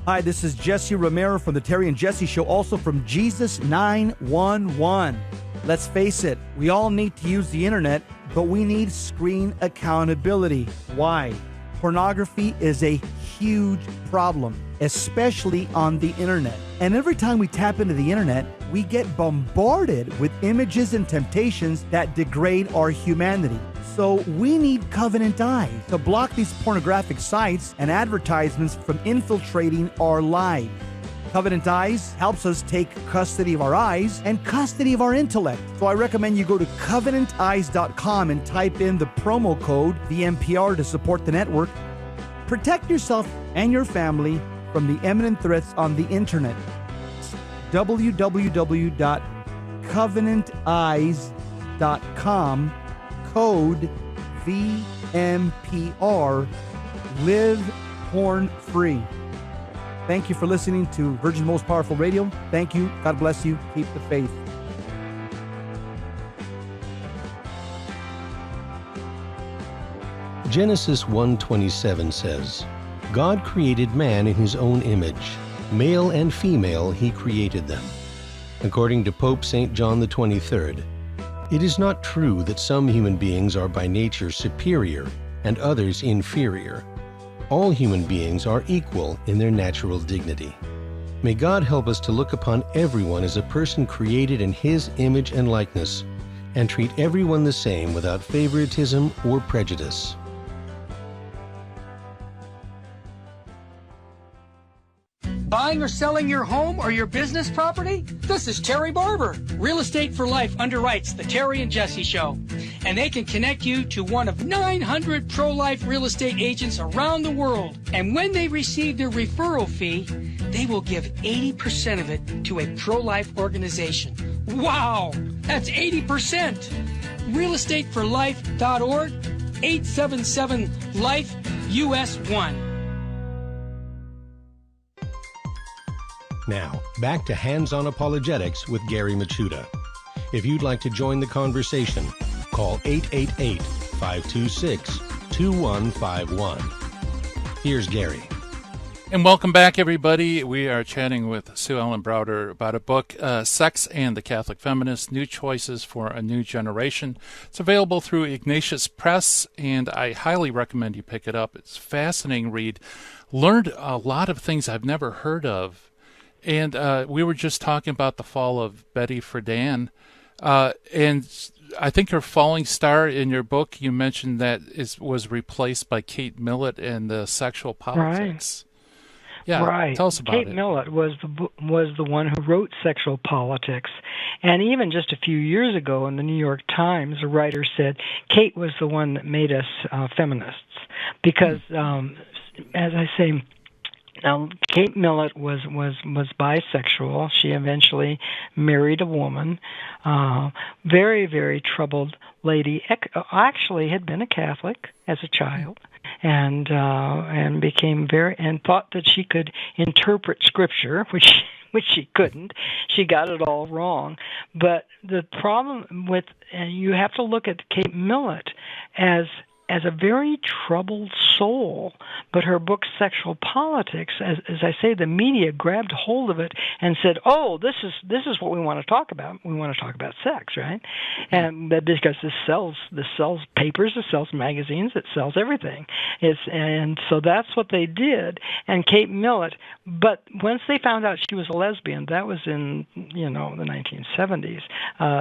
Speaker 11: Hi, this is Jesse Romero from the Terry and Jesse Show, also from Jesus 911. Let's face it, we all need to use the internet, but we need screen accountability. Why? Pornography is a huge problem, especially on the internet. And every time we tap into the internet, we get bombarded with images and temptations that degrade our humanity. So we need Covenant Eyes to block these pornographic sites and advertisements from infiltrating our lives. Covenant Eyes helps us take custody of our eyes and custody of our intellect. So I recommend you go to covenanteyes.com and type in the promo code VMPR to support the network. Protect yourself and your family from the imminent threats on the internet. www.covenanteyes.com, code VMPR, live porn free. Thank you for listening to Virgin Most Powerful Radio. Thank you. God bless you. Keep the faith.
Speaker 2: Genesis 1:27 says, God created man in his own image. Male and female he created them. According to Pope St. John the 23rd, it is not true that some human beings are by nature superior and others inferior. All human beings are equal in their natural dignity. May God help us to look upon everyone as a person created in His image and likeness, and treat everyone the same without favoritism or prejudice.
Speaker 8: Buying or selling your home or your business property? This is Terry Barber. Real Estate for Life underwrites the Terry and Jesse Show. And they can connect you to one of 900 pro-life real estate agents around the world. And when they receive their referral fee, they will give 80% of it to a pro-life organization. Wow! That's 80%! realestateforlife.org, 877-LIFE-US1.
Speaker 2: Now, back to Hands-On Apologetics with Gary Machuda. If you'd like to join the conversation, call 888-526-2151. Here's Gary.
Speaker 3: And welcome back, everybody. We are chatting with Sue Ellen Browder about a book, Sex and the Catholic Feminist, New Choices for a New Generation. It's available through Ignatius Press, and I highly recommend you pick it up. It's a fascinating read. Learned a lot of things I've never heard of. And we were just talking about the fall of Betty Friedan. And I think her falling star in your book, you mentioned that was replaced by Kate Millett and the Sexual Politics.
Speaker 9: Right.
Speaker 3: Yeah,
Speaker 9: right.
Speaker 3: Tell us about
Speaker 9: Kate
Speaker 3: it.
Speaker 9: Millett was the one who wrote Sexual Politics. And even just a few years ago in the New York Times, a writer said Kate was the one that made us feminists. Because, as I say, now, Kate Millett was bisexual. She eventually married a woman, very, very troubled lady. Actually, had been a Catholic as a child, and became and thought that she could interpret Scripture, which she couldn't. She got it all wrong. But the problem with you have to look at Kate Millett as a very troubled soul, but her book Sexual Politics, as I say, the media grabbed hold of it and said, "Oh, this is what we want to talk about. We want to talk about sex, right?" And because this sells papers, it sells magazines, it sells everything. And so that's what they did. And Kate Millett, but once they found out she was a lesbian, that was in the 1970s.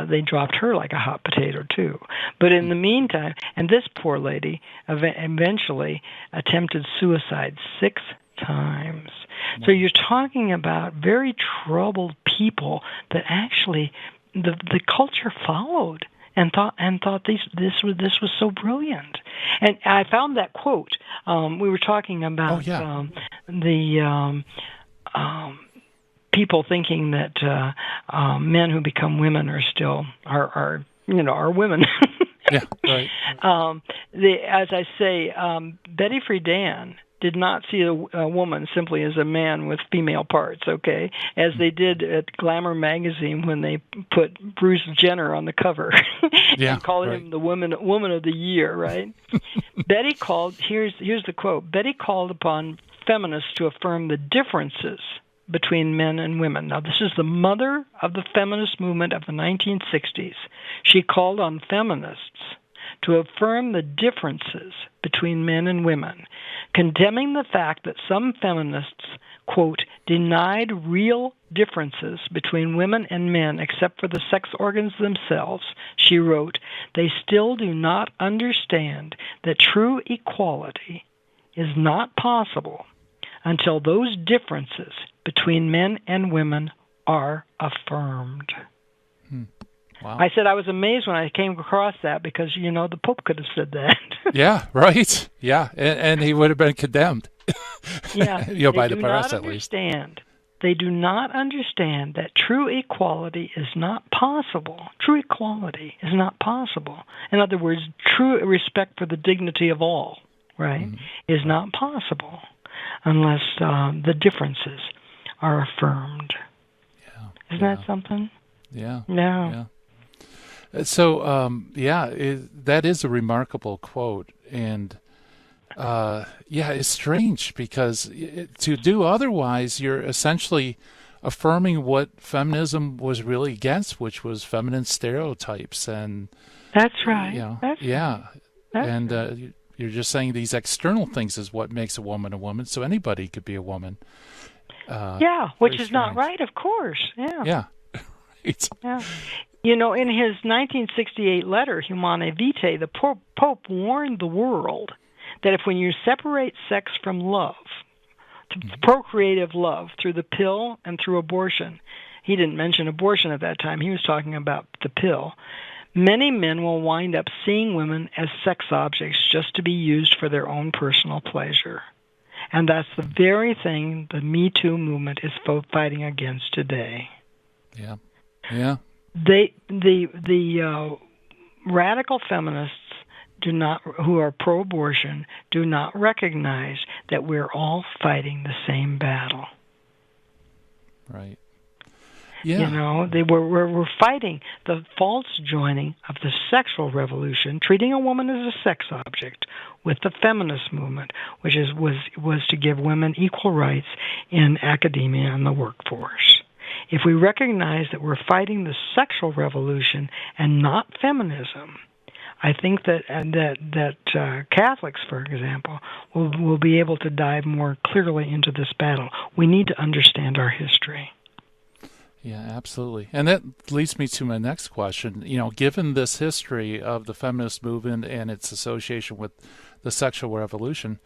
Speaker 9: They dropped her like a hot potato too. But in the meantime, and this poor lady eventually attempted suicide 6 times. So you're talking about very troubled people that actually the culture followed and thought this was so brilliant. And I found that quote. We were talking about the people thinking that men who become women are still are women.
Speaker 3: Yeah, right.
Speaker 9: As I say, Betty Friedan did not see a woman simply as a man with female parts, okay, as they did at Glamour magazine when they put Bruce Jenner on the cover and called him the woman of the year, right? Betty called, here's the quote, Betty called upon feminists to affirm the differences between men and women. Now, this is the mother of the feminist movement of the 1960s. She called on feminists to affirm the differences between men and women, condemning the fact that some feminists, quote, denied real differences between women and men except for the sex organs themselves. She wrote, they still do not understand that true equality is not possible until those differences between men and women are affirmed.
Speaker 3: Wow.
Speaker 9: I said I was amazed when I came across that because, the Pope could have said that.
Speaker 3: Yeah, right. Yeah, and he would have been condemned.
Speaker 9: Yeah,
Speaker 3: by the press at least.
Speaker 9: They do not understand that true equality is not possible. True equality is not possible. In other words, true respect for the dignity of all, right, is not possible unless the differences are affirmed.
Speaker 3: Yeah.
Speaker 9: Isn't that something?
Speaker 3: Yeah.
Speaker 9: Yeah.
Speaker 3: So, that is a remarkable quote. And, it's strange because to do otherwise, you're essentially affirming what feminism was really against, which was feminine stereotypes. And
Speaker 9: that's right.
Speaker 3: You're just saying these external things is what makes a woman, so anybody could be a woman.
Speaker 9: Which is not right, of course. Yeah.
Speaker 3: Yeah. Right.
Speaker 9: Yeah. In his 1968 letter, Humanae Vitae, the Pope warned the world that when you separate sex from love, to procreative love, through the pill and through abortion, he didn't mention abortion at that time, he was talking about the pill, many men will wind up seeing women as sex objects just to be used for their own personal pleasure. And that's the very thing the Me Too movement is fighting against today.
Speaker 3: Yeah. Yeah.
Speaker 9: The radical feminists who are pro-abortion do not recognize that we're all fighting the same battle.
Speaker 3: Right. Yeah.
Speaker 9: We're fighting the false joining of the sexual revolution, treating a woman as a sex object, with the feminist movement, which was to give women equal rights in academia and the workforce. If we recognize that we're fighting the sexual revolution and not feminism, I think that Catholics, for example, will be able to dive more clearly into this battle. We need to understand our history.
Speaker 3: Yeah, absolutely. And that leads me to my next question. Given this history of the feminist movement and its association with the sexual revolution,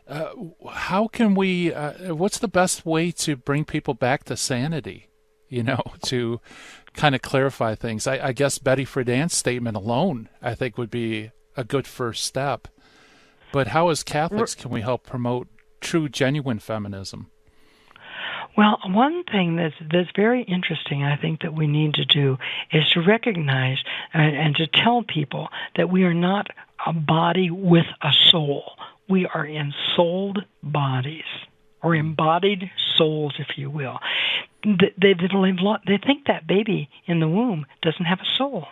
Speaker 3: how can we, what's the best way to bring people back to sanity? To kind of clarify things. I guess Betty Friedan's statement alone, I think, would be a good first step. But how, as Catholics, can we help promote true, genuine feminism?
Speaker 9: Well, one thing that's very interesting, I think, that we need to do is to recognize and to tell people that we are not a body with a soul. We are ensouled bodies, or embodied souls, if you will. They think that baby in the womb doesn't have a soul.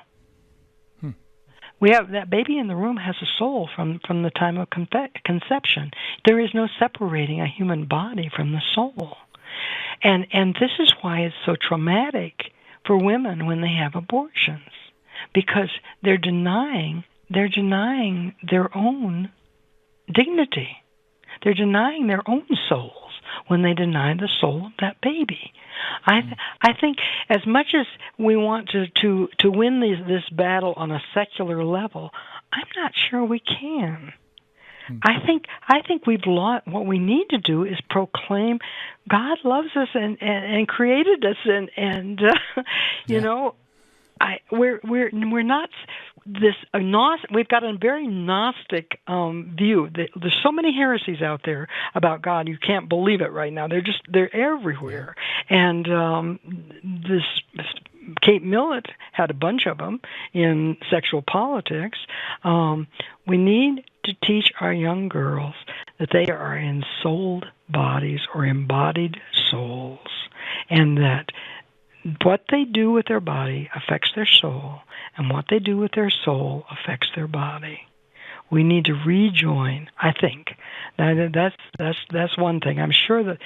Speaker 9: We have that baby in the room has a soul from the time of conception. There is no separating a human body from the soul, and this is why it's so traumatic for women when they have abortions, because they're denying their own dignity. They're denying their own souls when they deny the soul of that baby. I think as much as we want to win this battle on a secular level, I'm not sure we can. I think we've lost. What we need to do is proclaim God loves us and created us, and we're not this we've got a very Gnostic view. There's so many heresies out there about God, you can't believe it right now. They're everywhere. And this Kate Millett had a bunch of them in Sexual Politics. We need to teach our young girls that they are ensouled bodies or embodied souls, and that what they do with their body affects their soul, and what they do with their soul affects their body. We need to rejoin, I think. That's one thing. I'm sure that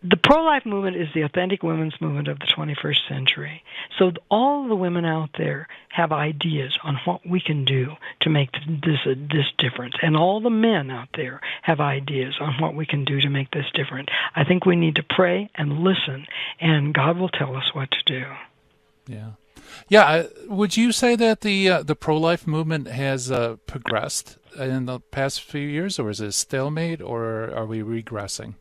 Speaker 9: the pro-life movement is the authentic women's movement of the 21st century. So all the women out there have ideas on what we can do to make this difference. And all the men out there have ideas on what we can do to make this different. I think we need to pray and listen, and God will tell us what to do.
Speaker 3: Yeah. Yeah. Would you say that the pro-life movement has progressed in the past few years, or is it a stalemate, or are we regressing?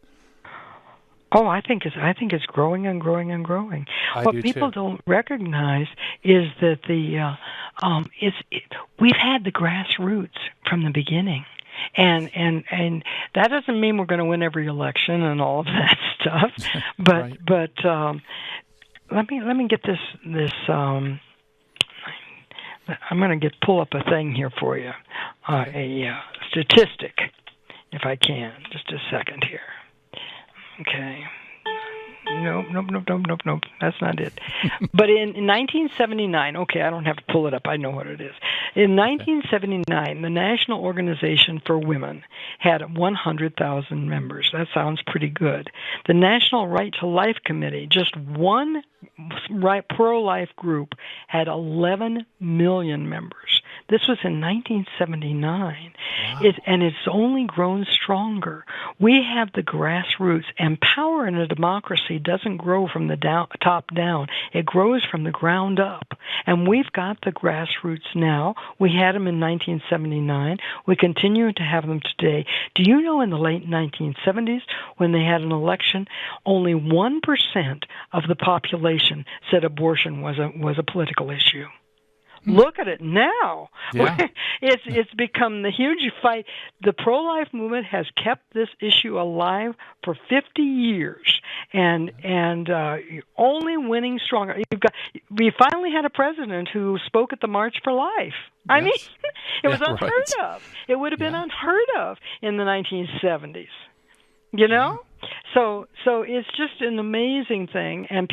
Speaker 9: Oh, I think it's growing and growing and growing. What people don't recognize is that we've had the grassroots from the beginning, and that doesn't mean we're going to win every election and all of that stuff. But let me get this. I'm going to pull up a thing here for you, a statistic, if I can. Just a second here. Okay. Nope. That's not it. But in 1979, okay, I don't have to pull it up. I know what it is. In 1979, the National Organization for Women had 100,000 members. That sounds pretty good. The National Right to Life Committee, just one pro-life group, had 11 million members. This was in 1979, wow. And it's only grown stronger. We have the grassroots, and power in a democracy doesn't grow from the top down. It grows from the ground up. And we've got the grassroots now. We had them in 1979. We continue to have them today. Do you know in the late 1970s, when they had an election, only 1% of the population said abortion was a political issue? Look at it now. Yeah. It's become the huge fight. The pro-life movement has kept this issue alive for 50 years, and only winning stronger. We finally had a president who spoke at the March for Life. I mean, it was unheard of. It would have been unheard of in the 1970s. You know? So it's just an amazing thing, and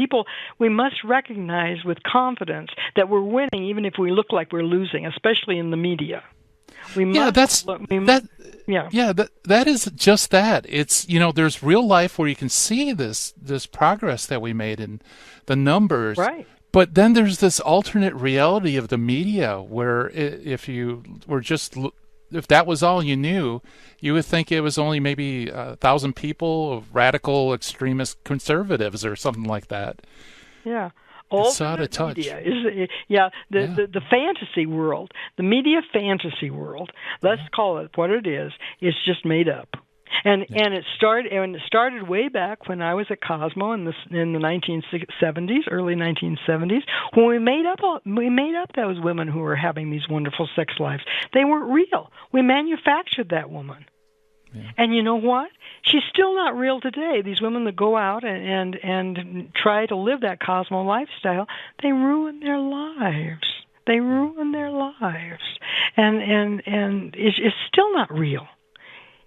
Speaker 9: we must recognize with confidence that we're winning, even if we look like we're losing, especially in the media. That is just that. It's, there's real life where you can see this progress that we made in the numbers. Right. But then there's this alternate reality of the media where if that was all you knew, you would think it was only maybe 1,000 people of radical extremist conservatives or something like that. Yeah. It's out of touch. The fantasy world, the media fantasy world, let's call it what it is just made up. And it started way back when I was at Cosmo in the 1970s, early 1970s, when we made up those women who were having these wonderful sex lives. They weren't real. We manufactured that woman. Yeah. And you know what? She's still not real today. These women that go out and try to live that Cosmo lifestyle, they ruin their lives. And it's still not real.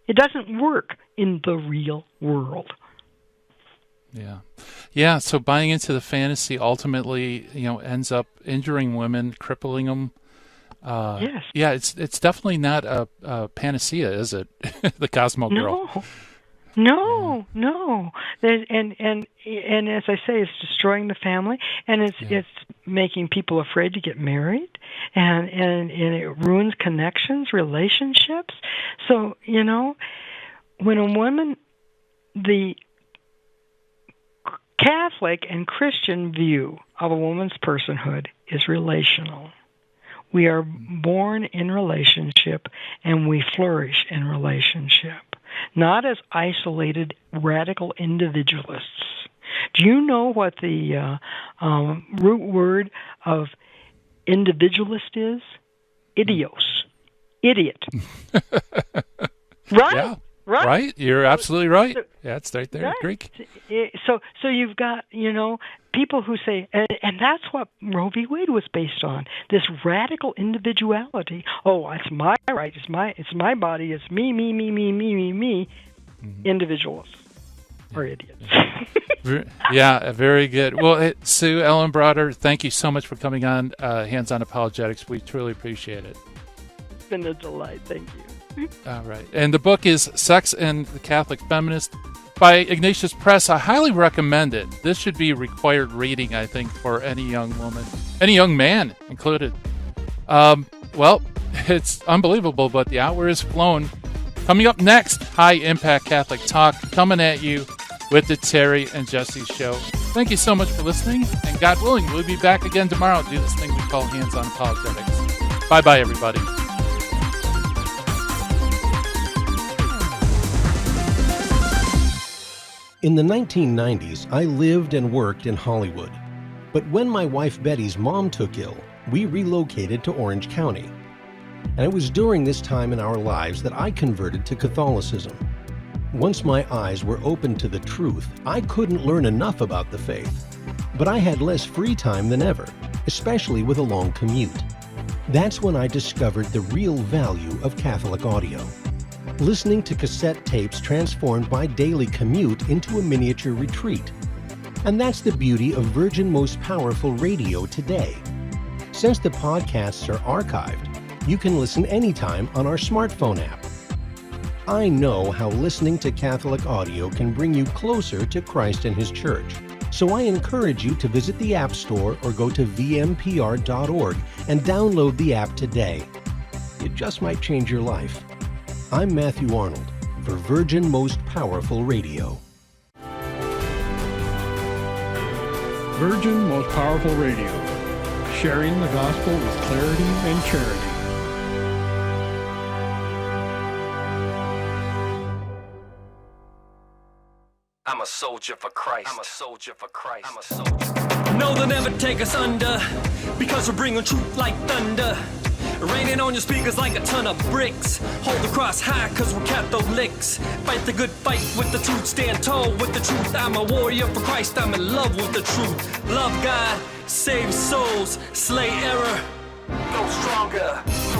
Speaker 9: It doesn't work in the real world. Yeah. So buying into the fantasy ultimately, ends up injuring women, crippling them. Yes. Yeah, it's definitely not a panacea, is it? The Cosmo girl. No. And as I say, it's destroying the family, and it's making people afraid to get married, and it ruins connections, relationships. So, when a woman, the Catholic and Christian view of a woman's personhood is relational. We are born in relationship, and we flourish in relationship, not as isolated radical individualists. Do you know what the root word of individualist is? Idios. Idiot. Right?
Speaker 3: Yeah. Right? You're absolutely right. Yeah, it's right there in Greek.
Speaker 9: So you've got, people who say, and that's what Roe v. Wade was based on, this radical individuality. Oh, it's my right, it's my body, it's me. Mm-hmm. Individuals are idiots.
Speaker 3: Yeah, very good. Well, Sue Ellen Browder, thank you so much for coming on Hands On Apologetics. We truly appreciate it.
Speaker 9: It's been a delight. Thank you.
Speaker 3: All right. And the book is Sex and the Catholic Feminist by Ignatius Press. I highly recommend it. This should be required reading, I think, for any young woman, any young man included. Well, it's unbelievable, but the hour is flown. Coming up next, High Impact Catholic Talk, coming at you with the Terry and Jesse Show. Thank you so much for listening, and God willing, we'll be back again tomorrow to do this thing we call Hands On Apologetics. Bye-bye, everybody.
Speaker 2: In the 1990s, I lived and worked in Hollywood. But when my wife Betty's mom took ill, we relocated to Orange County. And it was during this time in our lives that I converted to Catholicism. Once my eyes were opened to the truth, I couldn't learn enough about the faith. But I had less free time than ever, especially with a long commute. That's when I discovered the real value of Catholic audio. Listening to cassette tapes transformed my daily commute into a miniature retreat. And that's the beauty of Virgin Most Powerful Radio today. Since the podcasts are archived, you can listen anytime on our smartphone app. I know how listening to Catholic audio can bring you closer to Christ and His Church. So I encourage you to visit the App Store or go to vmpr.org and download the app today. It just might change your life. I'm Matthew Arnold for Virgin Most Powerful Radio.
Speaker 1: Virgin Most Powerful Radio, sharing the gospel with clarity and charity.
Speaker 13: I'm a soldier for Christ. I'm a soldier for Christ. I'm a soldier. No, they'll never take us under, because we're bringing truth like thunder. Raining on your speakers like a ton of bricks. Hold the cross high, cause we're Catholics. Fight the good fight with the truth. Stand tall with the truth. I'm a warrior for Christ. I'm in love with the truth. Love God, save souls, slay error. Go stronger, go